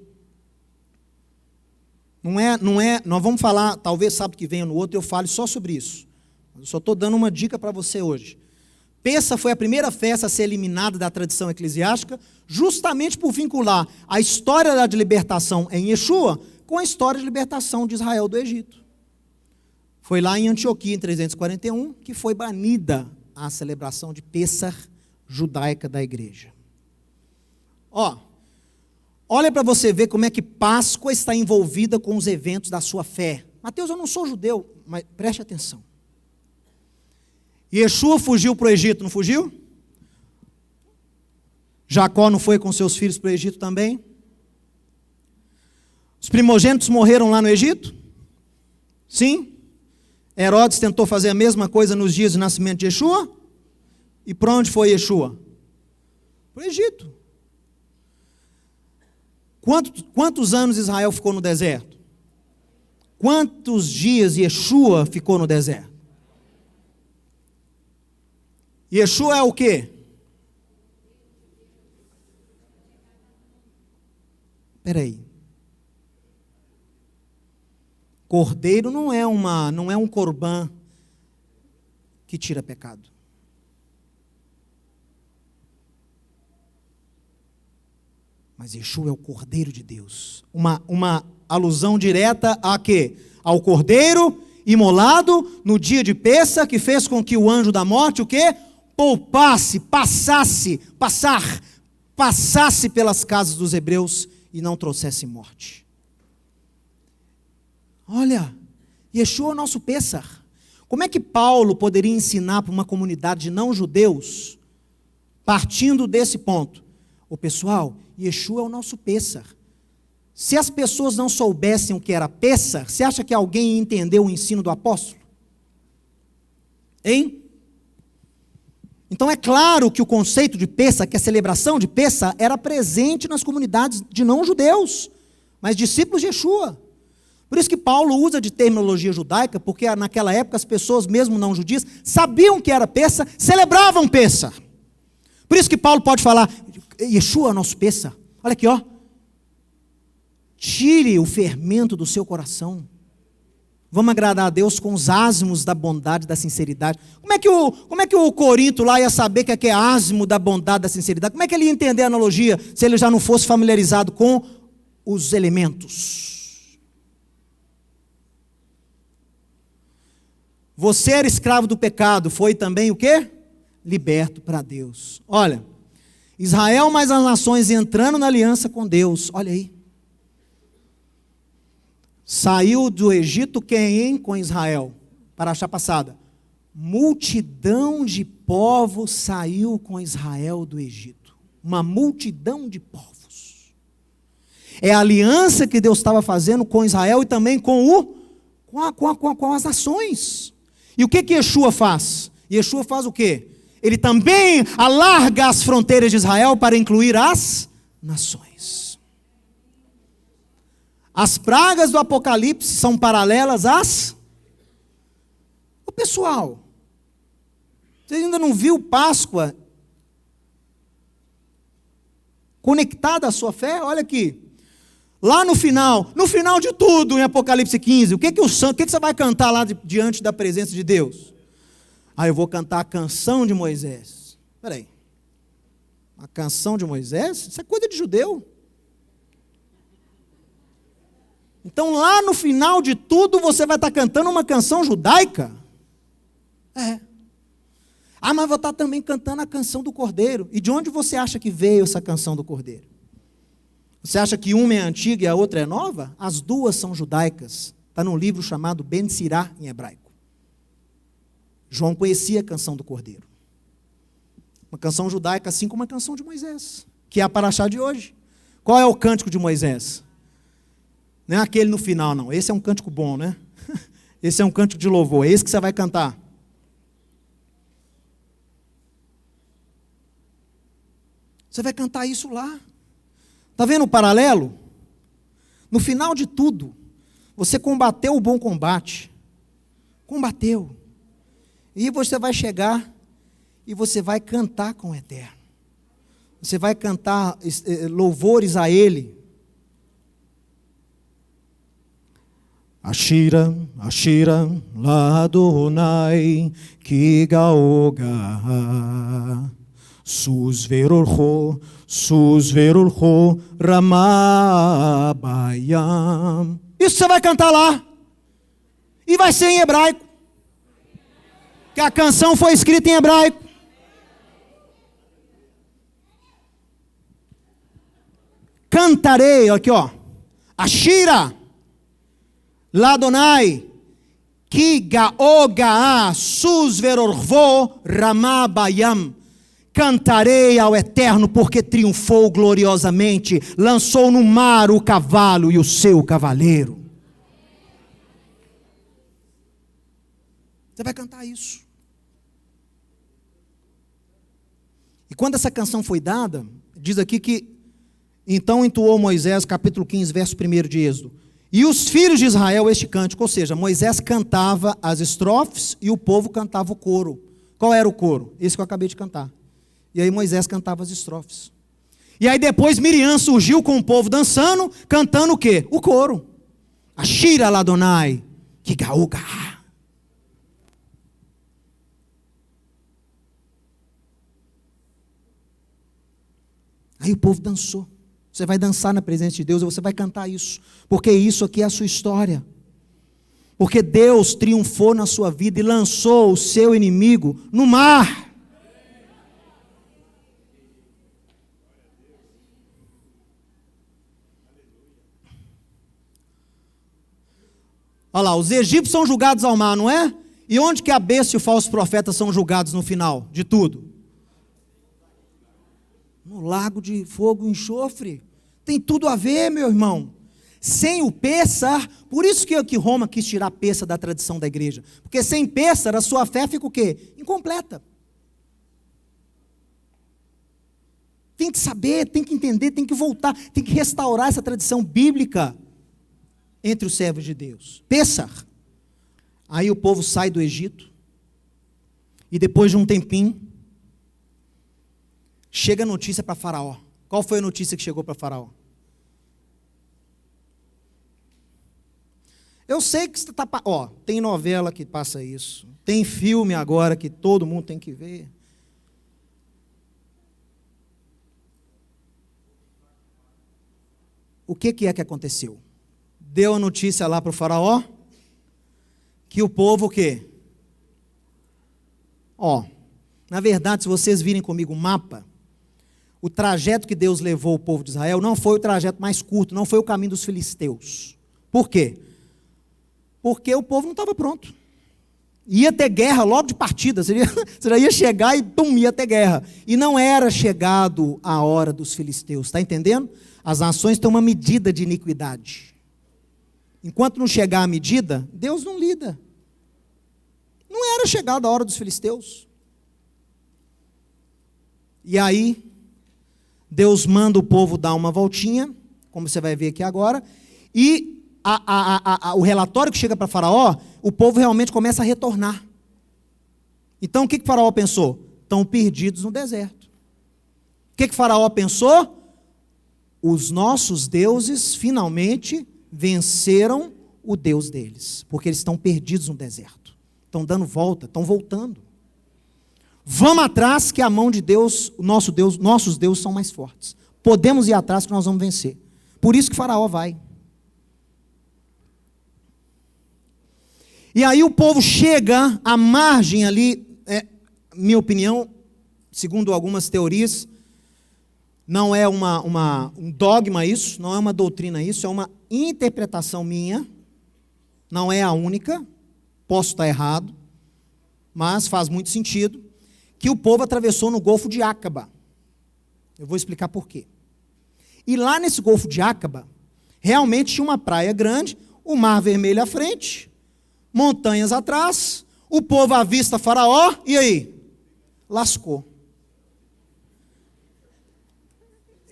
Nós vamos falar, talvez sábado que venha no outro eu fale só sobre isso. Eu só estou dando uma dica para você hoje. Pêssar foi a primeira festa a ser eliminada da tradição eclesiástica, justamente por vincular a história da libertação em Yeshua com a história de libertação de Israel do Egito. Foi lá em Antioquia, em 341, que foi banida a celebração de Pêssar judaica da igreja. Olha para você ver como é que Páscoa está envolvida com os eventos da sua fé. Mateus, eu não sou judeu, mas preste atenção. Yeshua fugiu para o Egito, não fugiu? Jacó não foi com seus filhos para o Egito também? Os primogênitos morreram lá no Egito? Sim. Herodes tentou fazer a mesma coisa nos dias do nascimento de Yeshua? E para onde foi Yeshua? Para o Egito. Quantos anos Israel ficou no deserto? Quantos dias Yeshua ficou no deserto? Yeshua é o quê? Espera aí. Cordeiro não é um corbã que tira pecado. Mas Yeshua é o Cordeiro de Deus. Uma alusão direta a quê? Ao Cordeiro imolado no dia de Pêssar, que fez com que o anjo da morte, o quê? Passasse pelas casas dos hebreus e não trouxesse morte. Olha, Yeshua é o nosso Pêssar. Como é que Paulo poderia ensinar para uma comunidade de não-judeus, partindo desse ponto? Pessoal, Yeshua é o nosso Pêssar. Se as pessoas não soubessem o que era Pêssar, você acha que alguém ia entender o ensino do apóstolo? Hein? Então é claro que o conceito de Pêssar, que a celebração de Pêssar, era presente nas comunidades de não-judeus, mas discípulos de Yeshua. Por isso que Paulo usa de terminologia judaica, porque naquela época as pessoas, mesmo não judias, sabiam que era Pêssar, celebravam Pêssar. Por isso que Paulo pode falar, Yeshua é o nosso Pêssar. Olha aqui, tire o fermento do seu coração. Vamos agradar a Deus com os asmos da bondade e da sinceridade. Como é que o Corinto lá ia saber que é asmo da bondade e da sinceridade? Como é que ele ia entender a analogia se ele já não fosse familiarizado com os elementos? Você era escravo do pecado, foi também o quê? Liberto para Deus. Olha, Israel mais as nações entrando na aliança com Deus. Olha aí. Saiu do Egito quem com Israel? Paraxá passada. Multidão de povos saiu com Israel do Egito. Uma multidão de povos. É a aliança que Deus estava fazendo com Israel e também com as nações. E o que Yeshua faz? Yeshua faz o quê? Ele também alarga as fronteiras de Israel para incluir as nações. As pragas do Apocalipse são paralelas às... Pessoal, você ainda não viu Páscoa conectada à sua fé? Olha aqui. Lá no final de tudo, em Apocalipse 15, o que você vai cantar lá diante da presença de Deus? Eu vou cantar a canção de Moisés. Espera aí. A canção de Moisés? Isso é coisa de judeu. Então lá no final de tudo você vai estar cantando uma canção judaica? É. Ah, mas vou estar também cantando a canção do Cordeiro. E de onde você acha que veio essa canção do Cordeiro? Você acha que uma é antiga e a outra é nova? As duas são judaicas. Está num livro chamado Ben Sirá, em hebraico. João conhecia a canção do Cordeiro. Uma canção judaica, assim como a canção de Moisés, que é a paraxá de hoje. Qual é o cântico de Moisés? Não é aquele no final, não. Esse é um cântico bom, né? Esse é um cântico de louvor. É esse que você vai cantar. Você vai cantar isso lá. Está vendo o paralelo? No final de tudo, você combateu o bom combate. Combateu. E você vai chegar e você vai cantar com o Eterno. Você vai cantar louvores a Ele. Ashira, Ashira, Ladonai, Kigaoga, Susverorcho, Ramabayam. Isso você vai cantar lá. E vai ser em hebraico. Que a canção foi escrita em hebraico. Cantarei, aqui ó. Ashira, Ladonai, Ki Gaogaa, Susverorvo, Ramabayam. Cantarei ao Eterno, porque triunfou gloriosamente, lançou no mar o cavalo e o seu cavaleiro. Você vai cantar isso. E quando essa canção foi dada, diz aqui que então entoou Moisés, capítulo 15, verso 1 de Êxodo. E os filhos de Israel este cântico, ou seja, Moisés cantava as estrofes e o povo cantava o coro. Qual era o coro? Esse que eu acabei de cantar. E aí Moisés cantava as estrofes. E aí depois Miriam surgiu com o povo dançando, cantando o quê? O coro. Ashira Ladonai, Kigaoga. Aí o povo dançou. Você vai dançar na presença de Deus e você vai cantar isso. Porque isso aqui é a sua história. Porque Deus triunfou na sua vida e lançou o seu inimigo no mar. Olha lá, os egípcios são julgados ao mar, não é? E onde que a besta e o falso profeta são julgados no final de tudo? No lago de fogo e enxofre. Tem tudo a ver, meu irmão. Sem o Pêssar, por isso que Roma quis tirar Pêssar da tradição da igreja. Porque sem Pêssar, a sua fé fica o quê? Incompleta. Tem que saber, tem que entender, tem que voltar, tem que restaurar essa tradição bíblica entre os servos de Deus. Pêssar. Aí o povo sai do Egito. E depois de um tempinho, chega a notícia para Faraó. Qual foi a notícia que chegou para Faraó? Eu sei que você está... tem novela que passa isso. Tem filme agora que todo mundo tem que ver. O que é que aconteceu? Deu a notícia lá para o Faraó que o povo o quê? Na verdade, se vocês virem comigo o mapa, o trajeto que Deus levou o povo de Israel não foi o trajeto mais curto, não foi o caminho dos filisteus. Por quê? Porque o povo não estava pronto. Ia ter guerra logo de partida, você já ia chegar e ia ter guerra. E não era chegado a hora dos filisteus, está entendendo? As nações têm uma medida de iniquidade. Enquanto não chegar a medida, Deus não lida. Não era chegada a hora dos filisteus. E aí, Deus manda o povo dar uma voltinha, como você vai ver aqui agora, e o relatório que chega para Faraó, o povo realmente começa a retornar. Então o que Faraó pensou? Estão perdidos no deserto. O que Faraó pensou? Os nossos deuses finalmente venceram o Deus deles, porque eles estão perdidos no deserto, estão dando volta, estão voltando. Vamos atrás que a mão de Deus, nossos deuses são mais fortes. Podemos ir atrás que nós vamos vencer. Por isso que Faraó vai. E aí o povo chega à margem ali, minha opinião, segundo algumas teorias, não é um dogma isso, não é uma doutrina isso, é uma interpretação minha, não é a única, posso estar errado, mas faz muito sentido, que o povo atravessou no Golfo de Acaba. Eu vou explicar por quê. E lá nesse Golfo de Acaba, realmente tinha uma praia grande, o Mar Vermelho à frente, montanhas atrás, o povo avista Faraó, e aí? Lascou.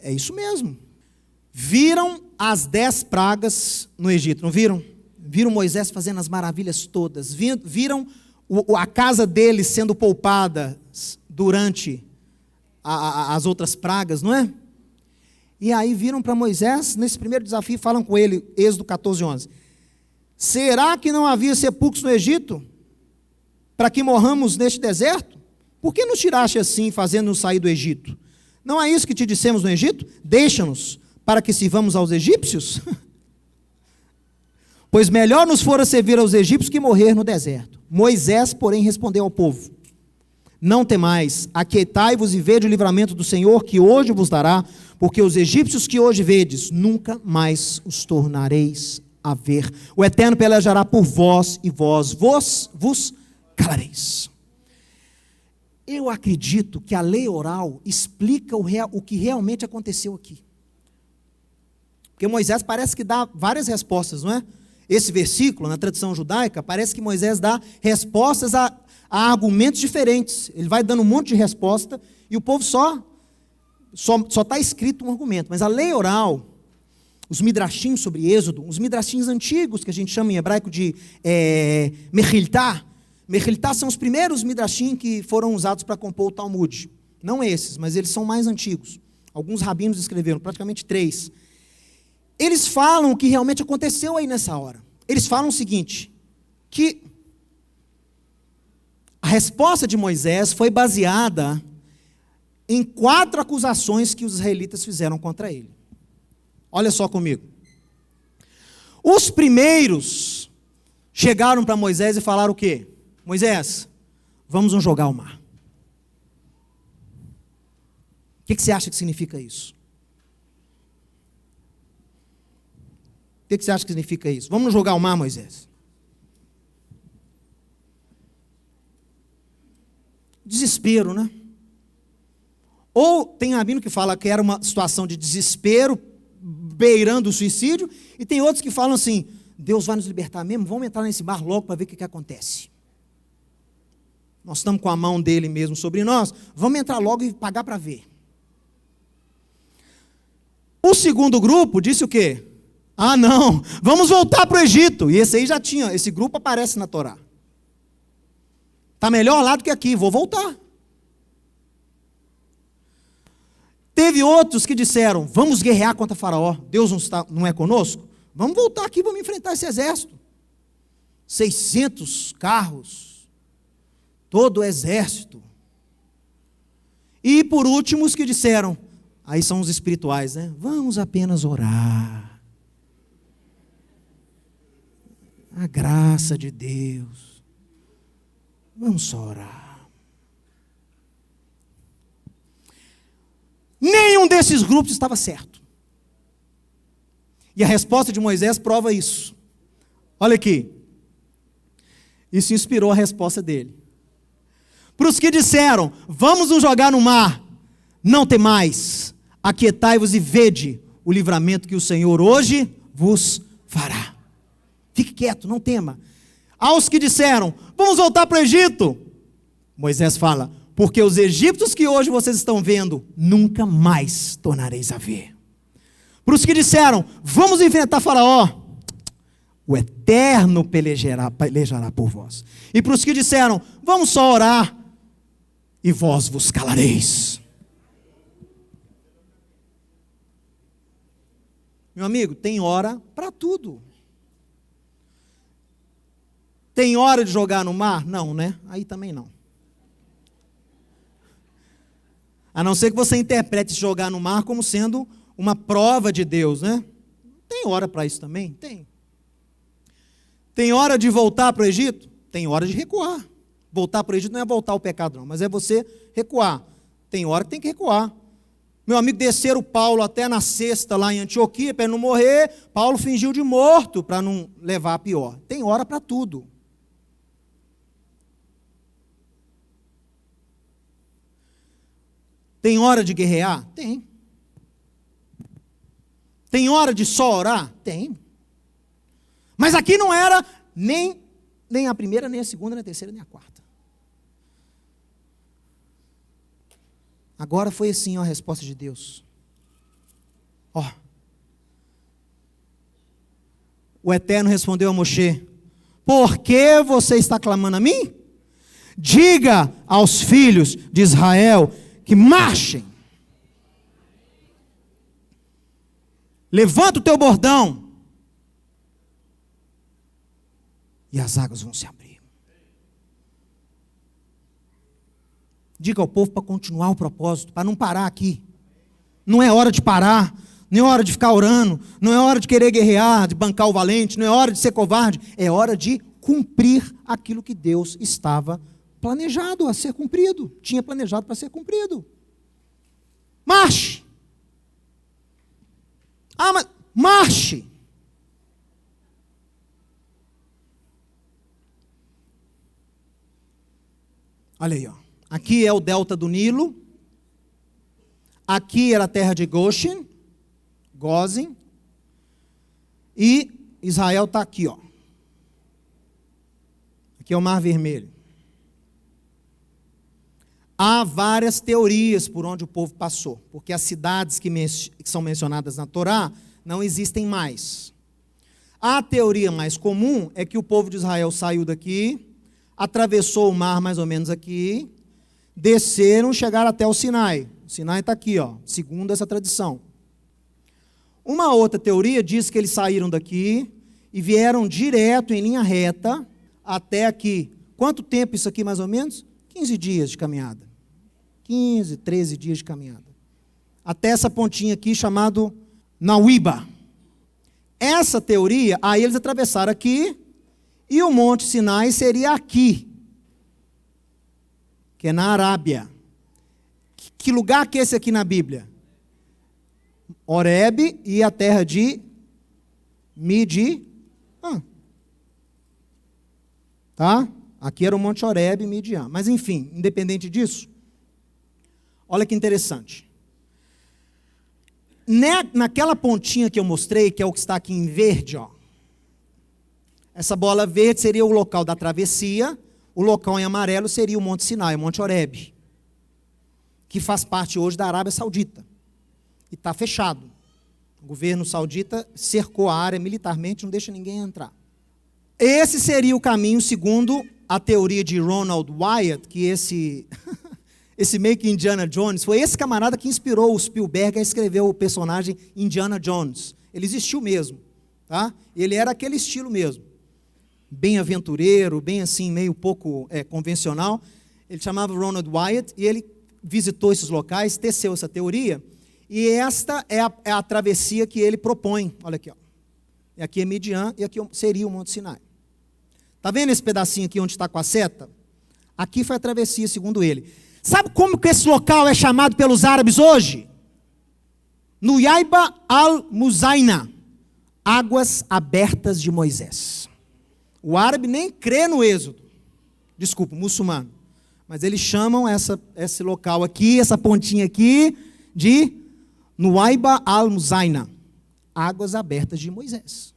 É isso mesmo. Viram as 10 pragas no Egito, não viram? Viram Moisés fazendo as maravilhas todas, viram a casa deles sendo poupada durante as outras pragas, não é? E aí viram para Moisés, nesse primeiro desafio, falam com ele, Êxodo 14:11. Será que não havia sepulcros no Egito, para que morramos neste deserto? Por que nos tiraste assim, fazendo-nos sair do Egito? Não é isso que te dissemos no Egito? Deixa-nos, para que sirvamos aos egípcios? Pois melhor nos fora servir aos egípcios que morrer no deserto. Moisés, porém, respondeu ao povo: não temais, aquietai-vos e vede o livramento do Senhor, que hoje vos dará, porque os egípcios que hoje vedes, nunca mais os tornareis a ver. O Eterno pelejará por vós, e vós vos calareis. Eu acredito que a lei oral explica o que realmente aconteceu aqui. Porque Moisés parece que dá várias respostas, não é? Esse versículo, na tradição judaica, parece que Moisés dá respostas a argumentos diferentes. Ele vai dando um monte de resposta e o povo só está escrito um argumento. Mas a lei oral, os midrashim sobre Êxodo, os midrashim antigos, que a gente chama em hebraico de Mechiltá. Mechiltá são os primeiros midrashim que foram usados para compor o Talmud. Não esses, mas eles são mais antigos. Alguns rabinos escreveram, praticamente 3. Eles falam o que realmente aconteceu aí nessa hora. Eles falam o seguinte, que a resposta de Moisés foi baseada em 4 acusações que os israelitas fizeram contra ele. Olha só comigo. Os primeiros chegaram para Moisés e falaram o quê? Moisés, vamos nos jogar ao mar. O que você acha que significa isso? O que você acha que significa isso? Vamos nos jogar ao mar, Moisés? Desespero, né? Ou tem rabino que fala que era uma situação de desespero, beirando o suicídio, e tem outros que falam assim, Deus vai nos libertar mesmo, vamos entrar nesse mar logo para ver o que acontece. Nós estamos com a mão dele mesmo sobre nós, vamos entrar logo e pagar para ver. O segundo grupo disse o quê? Ah, não, vamos voltar para o Egito. E esse aí já tinha, esse grupo aparece na Torá. Está melhor lá do que aqui, vou voltar. Teve outros que disseram, vamos guerrear contra Faraó, Deus não é conosco? Vamos voltar aqui, vamos enfrentar esse exército. 600 carros, todo o exército. E por último os que disseram, aí são os espirituais, né? Vamos apenas orar. A graça de Deus. Vamos só orar. Nenhum desses grupos estava certo. E a resposta de Moisés prova isso. Olha aqui. Isso inspirou a resposta dele. Para os que disseram, vamos nos jogar no mar, não temais, aquietai-vos e vede o livramento que o Senhor hoje vos fará. Fique quieto, não tema. Aos que disseram, vamos voltar para o Egito, Moisés fala, porque os egípcios que hoje vocês estão vendo, nunca mais tornareis a ver. Para os que disseram, vamos enfrentar Faraó, o Eterno pelejará por vós. E para os que disseram, vamos só orar, e vós vos calareis. Meu amigo, tem hora para tudo. Tem hora de jogar no mar? Não, né? Aí também não. A não ser que você interprete jogar no mar como sendo uma prova de Deus, né? Tem hora para isso também? Tem. Tem hora de voltar para o Egito? Tem hora de recuar. Voltar para o Egito não é voltar ao pecado, não, mas é você recuar. Tem hora que tem que recuar. Meu amigo, desceram Paulo até na cesta lá em Antioquia, para ele não morrer. Paulo fingiu de morto, para não levar a pior. Tem hora para tudo. Tem hora de guerrear? Tem. Tem hora de só orar? Tem. Mas aqui não era nem a primeira, nem a segunda, nem a terceira, nem a quarta. Agora foi assim, ó, a resposta de Deus. Ó. O Eterno respondeu a Moshe: por que você está clamando a mim? Diga aos filhos de Israel que marchem. Levanta o teu bordão. E as águas vão se abrir. Diga ao povo para continuar o propósito, para não parar aqui. Não é hora de parar, não é hora de ficar orando, não é hora de querer guerrear, de bancar o valente, não é hora de ser covarde, é hora de cumprir aquilo que Deus estava planejado a ser cumprido, tinha planejado para ser cumprido. Marche! Mas marche! Olha aí, ó. Aqui é o delta do Nilo. Aqui era a terra de Goshen, Gozen. E Israel está aqui, ó. Aqui é o Mar Vermelho. Há várias teorias por onde o povo passou, porque as cidades que são mencionadas na Torá não existem mais. A teoria mais comum é que o povo de Israel saiu daqui, atravessou o mar mais ou menos aqui, desceram, chegaram até o Sinai. O Sinai está aqui, ó, segundo essa tradição. Uma outra teoria diz que eles saíram daqui e vieram direto em linha reta até aqui. Quanto tempo isso aqui mais ou menos? 15 dias de caminhada. 15, 13 dias de caminhada. Até essa pontinha aqui chamado Nauíba. Essa teoria, aí eles atravessaram aqui e o Monte Sinai seria aqui, que é na Arábia. Que lugar que é esse aqui na Bíblia? Horebe e a terra de Midian. Tá? Aqui era o Monte Horebe e Midian. Mas enfim, independente disso, olha que interessante. Naquela pontinha que eu mostrei, que é o que está aqui em verde, ó. Essa bola verde seria o local da travessia, o local em amarelo seria o Monte Sinai, o Monte Horebe, que faz parte hoje da Arábia Saudita. E está fechado. O governo saudita cercou a área militarmente, não deixa ninguém entrar. Esse seria o caminho segundo a teoria de Ronald Wyatt, que esse meio que Indiana Jones, foi esse camarada que inspirou o Spielberg a escrever o personagem Indiana Jones. Ele existiu mesmo, tá? Ele era aquele estilo mesmo. Bem aventureiro, bem assim, meio pouco convencional. Ele chamava Ronald Wyatt e ele visitou esses locais, teceu essa teoria, e esta é a travessia que ele propõe. Olha aqui, ó. E aqui é Midian, e aqui seria o Monte Sinai. Está vendo esse pedacinho aqui onde está com a seta? Aqui foi a travessia, segundo ele. Sabe como que esse local é chamado pelos árabes hoje? Nuyaiba al-Muzaina, águas abertas de Moisés. O árabe nem crê no Êxodo. Desculpa, muçulmano. Mas eles chamam esse local aqui, essa pontinha aqui, de Nuyaiba al-Muzaina, águas abertas de Moisés.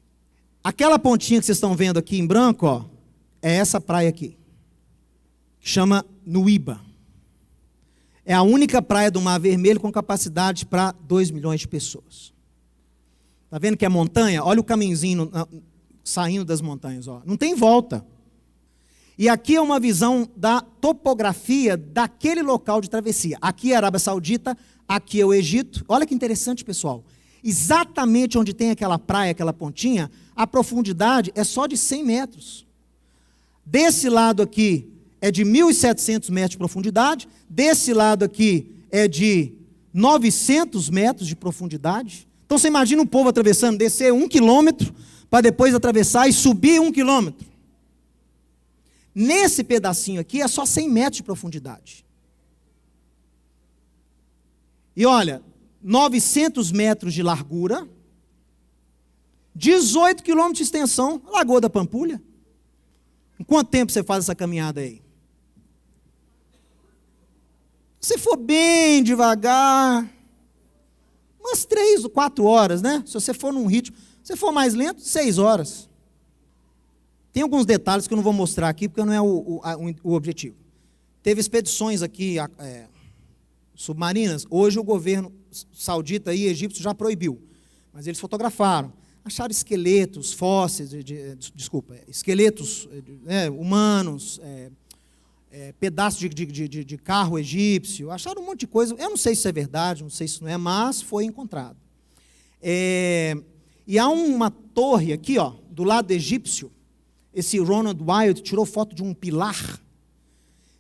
Aquela pontinha que vocês estão vendo aqui em branco, ó, é essa praia aqui, que chama Nuíba. É a única praia do Mar Vermelho com capacidade para 2 milhões de pessoas. Está vendo que é montanha? Olha o caminhozinho saindo das montanhas. Ó. Não tem volta. E aqui é uma visão da topografia daquele local de travessia. Aqui é a Arábia Saudita, aqui é o Egito. Olha que interessante, pessoal. Exatamente onde tem aquela praia, aquela pontinha, a profundidade é só de 100 metros. Desse lado aqui é de 1.700 metros de profundidade. Desse lado aqui é de 900 metros de profundidade. Então você imagina um povo atravessando, descer 1 quilômetro para depois atravessar e subir 1 quilômetro. Nesse pedacinho aqui é só 100 metros de profundidade. E olha, 900 metros de largura, 18 quilômetros de extensão, Lagoa da Pampulha. Em quanto tempo você faz essa caminhada aí? Se for bem devagar, umas 3 ou 4 horas, né? Se você for num ritmo, se for mais lento, 6 horas. Tem alguns detalhes que eu não vou mostrar aqui, porque não é o objetivo. Teve expedições aqui submarinas. Hoje o governo saudita e egípcio já proibiu. Mas eles fotografaram. Acharam esqueletos, fósseis, esqueletos humanos, pedaços de carro egípcio. Acharam um monte de coisa. Eu não sei se isso é verdade, não sei se não é, mas foi encontrado. E há uma torre aqui, ó, do lado egípcio. Esse Ronald Wild tirou foto de um pilar,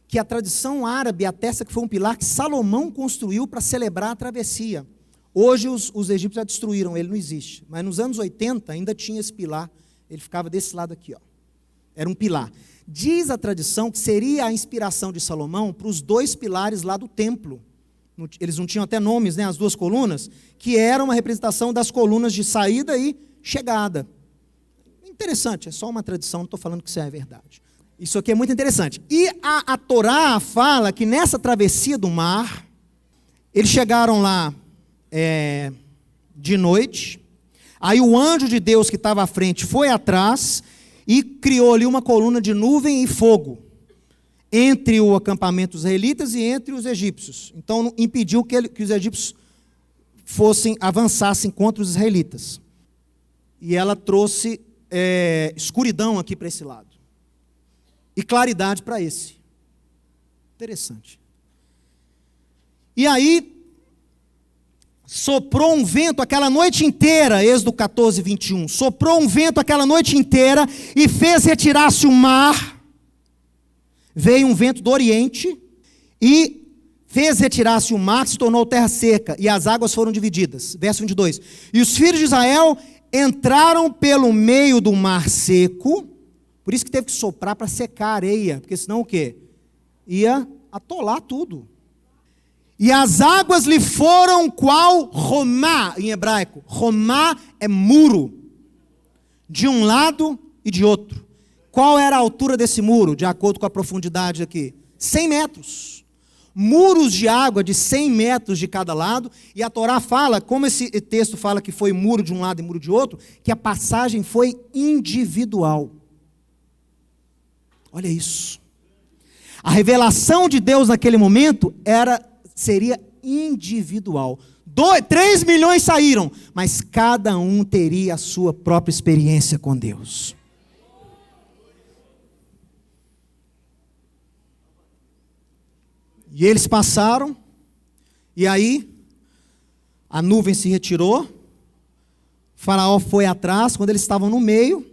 que a tradição árabe atesta que foi um pilar que Salomão construiu para celebrar a travessia. Hoje os egípcios já destruíram, ele não existe. Mas nos anos 80 ainda tinha esse pilar, ele ficava desse lado aqui, ó. Era um pilar. Diz a tradição que seria a inspiração de Salomão para os 2 pilares lá do templo. Eles não tinham até nomes, né, as 2 colunas, que eram uma representação das colunas de saída e chegada. Interessante, é só uma tradição, não estou falando que isso é verdade. Isso aqui é muito interessante. E a Torá fala que nessa travessia do mar, eles chegaram lá de noite, aí o anjo de Deus que estava à frente foi atrás e criou ali uma coluna de nuvem e fogo entre o acampamento dos israelitas e entre os egípcios. Então impediu que os egípcios avançassem contra os israelitas. E ela trouxe escuridão aqui para esse lado e claridade para esse. Interessante. E aí soprou um vento aquela noite inteira, Êxodo 14, 21. Soprou um vento aquela noite inteira e fez retirar-se o mar. Veio um vento do Oriente e fez retirar-se o mar, que se tornou terra seca, e as águas foram divididas. Verso 22. E os filhos de Israel entraram pelo meio do mar seco, por isso que teve que soprar para secar a areia, porque senão o quê? Ia atolar tudo. E as águas lhe foram qual romá, em hebraico. Romá é muro, de um lado e de outro. Qual era a altura desse muro, de acordo com a profundidade aqui? 100 metros. Muros de água de 100 metros de cada lado. E a Torá fala, como esse texto fala que foi muro de um lado e muro de outro, que a passagem foi individual. Olha isso. A revelação de Deus naquele momento seria individual. 3 milhões saíram, mas cada um teria a sua própria experiência com Deus. E eles passaram, e aí a nuvem se retirou, Faraó foi atrás, quando eles estavam no meio,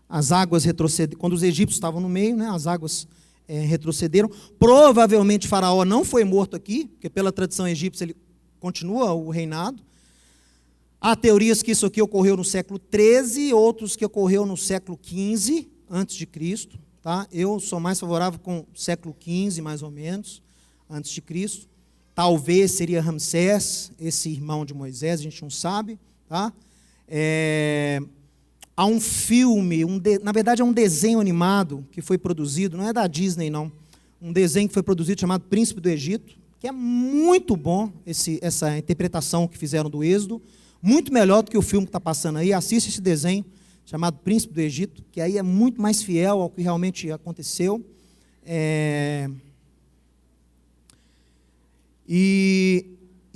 as águas retrocederam, quando os egípcios estavam no meio, né, as águas retrocederam. Provavelmente Faraó não foi morto aqui, porque pela tradição egípcia ele continua o reinado. Há teorias que isso aqui ocorreu no século XIII, outros que ocorreu no século XV, antes de Cristo. Tá? Eu sou mais favorável com o século XV, mais ou menos, antes de Cristo. Talvez seria Ramsés, esse irmão de Moisés, a gente não sabe. Tá? Há um filme, na verdade é um desenho animado que foi produzido, não é da Disney não, um desenho que foi produzido chamado Príncipe do Egito, que é muito bom essa interpretação que fizeram do Êxodo, muito melhor do que o filme que está passando aí. Assiste esse desenho chamado Príncipe do Egito, que aí é muito mais fiel ao que realmente aconteceu. E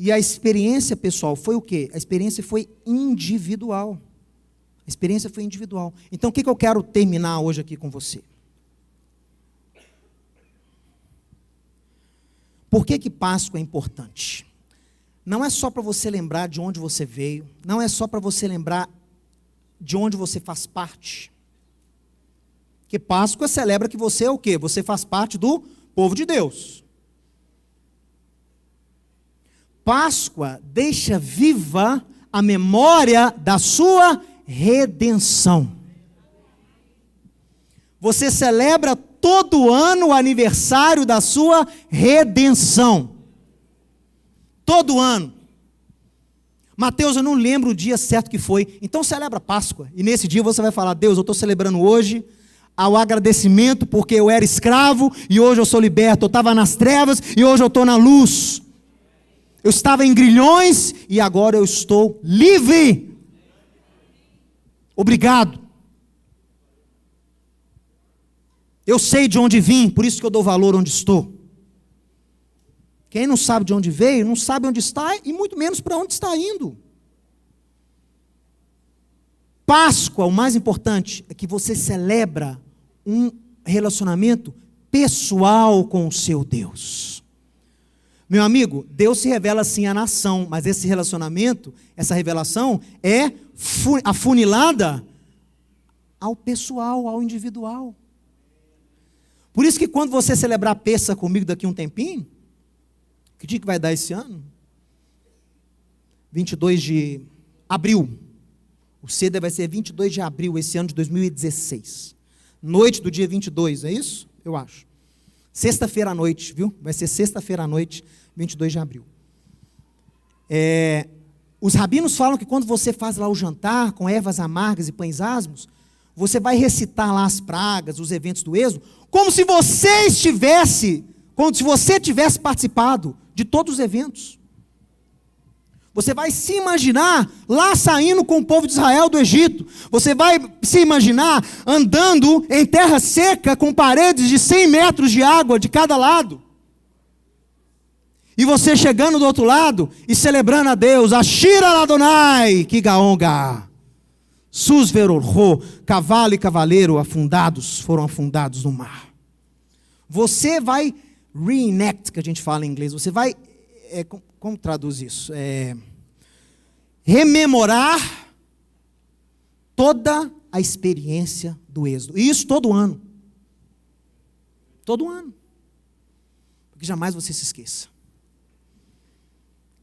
a experiência, pessoal, foi o quê? A experiência foi individual. A experiência foi individual. Então, o que eu quero terminar hoje aqui com você? Por que Páscoa é importante? Não é só para você lembrar de onde você veio, não é só para você lembrar de onde você faz parte. Porque Páscoa celebra que você é o quê? Você faz parte do povo de Deus. Páscoa deixa viva a memória da sua redenção. Você celebra todo ano o aniversário da sua redenção. Todo ano. Mateus, eu não lembro o dia certo que foi. Então celebra a Páscoa. E nesse dia você vai falar: Deus, eu estou celebrando hoje ao agradecimento porque eu era escravo e hoje eu sou liberto. Eu estava nas trevas e hoje eu estou na luz. Eu estava em grilhões e agora eu estou livre. Obrigado. Eu sei de onde vim, por isso que eu dou valor onde estou. Quem não sabe de onde veio, não sabe onde está e muito menos para onde está indo. Páscoa, o mais importante, é que você celebra um relacionamento pessoal com o seu Deus. Meu amigo, Deus se revela assim à nação, mas esse relacionamento, essa revelação é afunilada ao pessoal, ao individual. Por isso que quando você celebrar a Pêssega comigo daqui a um tempinho, que dia que vai dar esse ano? 22 de abril. O CEDA vai ser 22 de abril, esse ano de 2016. Noite do dia 22, é isso? Eu acho. Sexta-feira à noite, viu? Vai ser sexta-feira à noite, 22 de abril. Os rabinos falam que quando você faz lá o jantar com ervas amargas e pães asmos, você vai recitar lá as pragas, os eventos do Êxodo, como se você tivesse participado de todos os eventos. Você vai se imaginar lá saindo com o povo de Israel do Egito. Você vai se imaginar andando em terra seca com paredes de 100 metros de água de cada lado. E você chegando do outro lado e celebrando a Deus. Ashira Ladonai, Kigaonga. Sus verorro, cavalo e cavaleiro foram afundados no mar. Você vai reenact, que a gente fala em inglês. Você vai, como traduz isso? Rememorar toda a experiência do Êxodo. E isso todo ano. Todo ano. Porque jamais você se esqueça.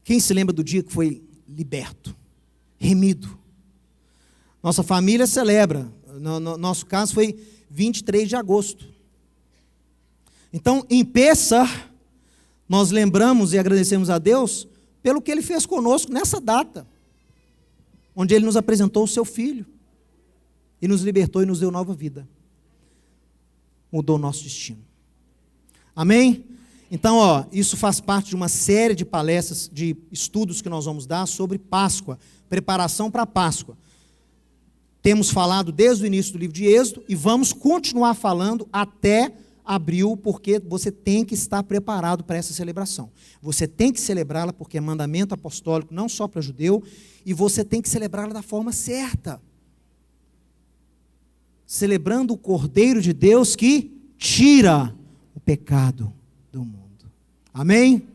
Quem se lembra do dia que foi liberto, remido? Nossa família celebra. No nosso caso foi 23 de agosto. Então, em Pêssega, nós lembramos e agradecemos a Deus pelo que Ele fez conosco nessa data, onde Ele nos apresentou o Seu Filho, e nos libertou e nos deu nova vida. Mudou o nosso destino. Amém? Então, isso faz parte de uma série de palestras, de estudos que nós vamos dar sobre Páscoa, preparação para a Páscoa. Temos falado desde o início do livro de Êxodo e vamos continuar falando até abril, porque você tem que estar preparado para essa celebração. Você tem que celebrá-la porque é mandamento apostólico, não só para judeu, e você tem que celebrá-la da forma certa. Celebrando o Cordeiro de Deus que tira o pecado do mundo. Amém?